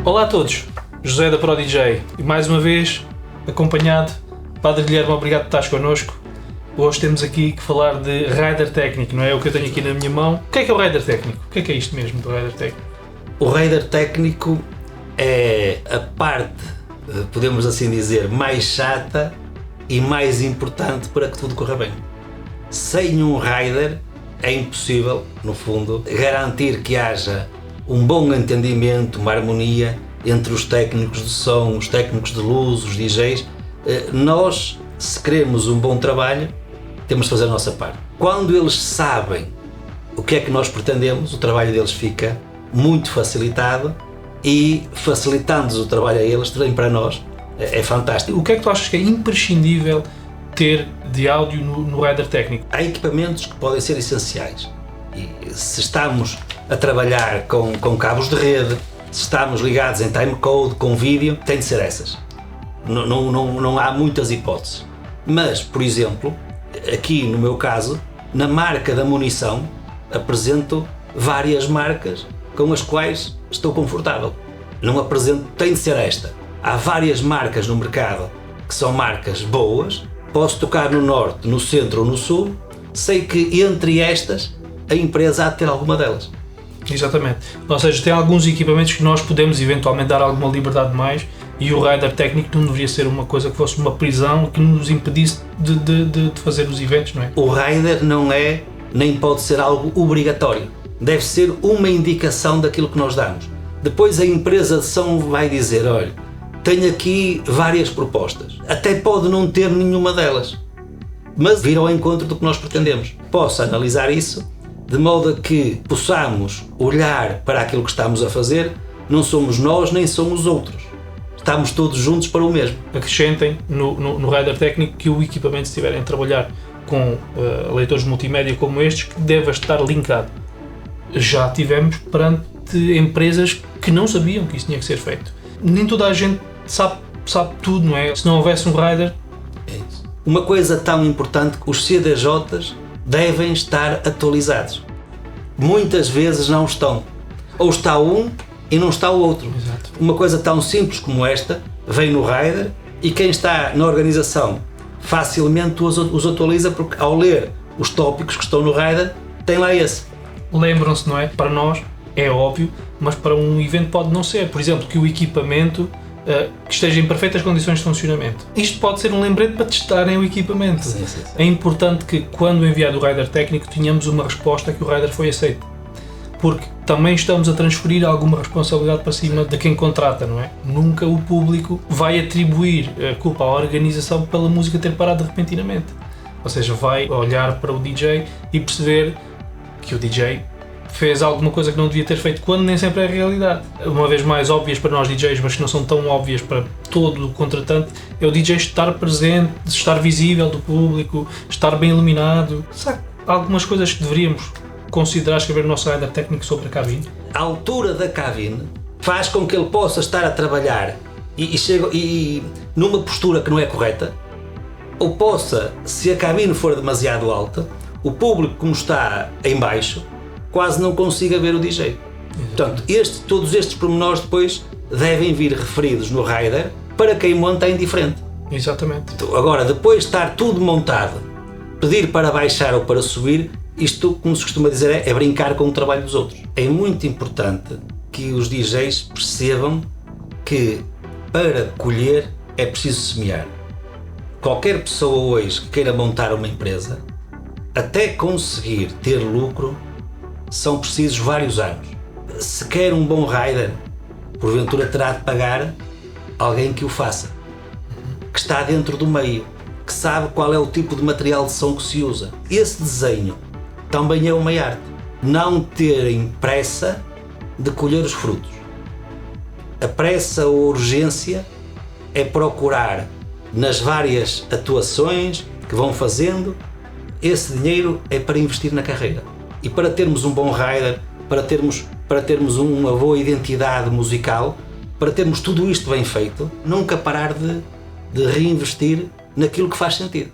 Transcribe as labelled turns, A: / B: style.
A: Olá a todos, José da ProDJ e mais uma vez acompanhado, Padre Guilherme, obrigado por estares connosco. Hoje temos aqui que falar de Rider técnico, não é? O que eu tenho aqui na minha mão. O que é o Rider técnico? O que é isto mesmo do Rider técnico?
B: O Rider técnico é a parte, podemos assim dizer, mais chata e mais importante para que tudo corra bem. Sem um Rider é impossível, no fundo, garantir que haja um bom entendimento, uma harmonia entre os técnicos de som, os técnicos de luz, os DJs. Nós, se queremos um bom trabalho, temos de fazer a nossa parte. Quando eles sabem o que é que nós pretendemos, o trabalho deles fica muito facilitado e facilitando-nos o trabalho a eles, também para nós, é fantástico.
A: O que é que tu achas que é imprescindível ter de áudio no Rider técnico?
B: Há equipamentos que podem ser essenciais e se estamos a trabalhar com cabos de rede, se estamos ligados em timecode, com vídeo, tem de ser essas. Não há muitas hipóteses. Mas, por exemplo, aqui no meu caso, na marca da munição, apresento várias marcas com as quais estou confortável. Não apresento, tem de ser esta. Há várias marcas no mercado que são marcas boas, posso tocar no norte, no centro ou no sul, sei que entre estas a empresa há de ter alguma delas.
A: Exatamente. Ou seja, tem alguns equipamentos que nós podemos eventualmente dar alguma liberdade mais e o Rider técnico não deveria ser uma coisa que fosse uma prisão que nos impedisse de fazer os eventos, não é?
B: O Rider não é, nem pode ser algo obrigatório. Deve ser uma indicação daquilo que nós damos. Depois a empresa de som vai dizer, olha, tenho aqui várias propostas. Até pode não ter nenhuma delas, mas vir ao encontro do que nós pretendemos. Posso analisar isso de modo a que possamos olhar para aquilo que estamos a fazer. Não somos nós nem somos os outros. Estamos todos juntos para o mesmo.
A: Acrescentem no Rider técnico que o equipamento, se estiverem a trabalhar com leitores multimédia como estes, que deve estar linkado. Já tivemos perante empresas que não sabiam que isso tinha que ser feito. Nem toda a gente sabe tudo, não é? Se não houvesse um Rider...
B: É isso. Uma coisa tão importante que os CDJs devem estar atualizados. Muitas vezes não estão. Ou está um e não está o outro.
A: Exato.
B: Uma coisa tão simples como esta vem no Rider e quem está na organização facilmente os atualiza, porque ao ler os tópicos que estão no Rider tem lá esse.
A: Lembram-se, não é? Para nós é óbvio, mas para um evento pode não ser. Por exemplo, que o equipamento que esteja em perfeitas condições de funcionamento. Isto pode ser um lembrete para testarem o equipamento.
B: Sim.
A: É importante que, quando enviado o Rider técnico, tenhamos uma resposta que o Rider foi aceito. Porque também estamos a transferir alguma responsabilidade para cima de quem contrata, não é? Nunca o público vai atribuir a culpa à organização pela música ter parado repentinamente. Ou seja, vai olhar para o DJ e perceber que o DJ fez alguma coisa que não devia ter feito, quando nem sempre é a realidade. Uma vez mais óbvias para nós DJs, mas que não são tão óbvias para todo o contratante, é o DJ estar presente, estar visível do público, estar bem iluminado. Sabe, algumas coisas que deveríamos considerar escrever no nosso Rider técnico sobre a cabine.
B: A altura da cabine faz com que ele possa estar a trabalhar e numa postura que não é correta, ou possa, se a cabine for demasiado alta, o público, como está em baixo, quase não consiga ver o DJ. Portanto, todos estes pormenores depois devem vir referidos no Rider para quem monta é indiferente.
A: Exatamente.
B: Agora, depois de estar tudo montado, pedir para baixar ou para subir, isto, como se costuma dizer, é brincar com o trabalho dos outros. É muito importante que os DJs percebam que para colher é preciso semear. Qualquer pessoa hoje que queira montar uma empresa, até conseguir ter lucro, são precisos vários anos. Se quer um bom Rider, porventura terá de pagar alguém que o faça, que está dentro do meio, que sabe qual é o tipo de material de som que se usa. Esse desenho também é uma arte. Não terem pressa de colher os frutos. A pressa ou urgência é procurar nas várias atuações que vão fazendo. Esse dinheiro é para investir na carreira. E para termos um bom Rider, para termos uma boa identidade musical, para termos tudo isto bem feito, nunca parar de reinvestir naquilo que faz sentido.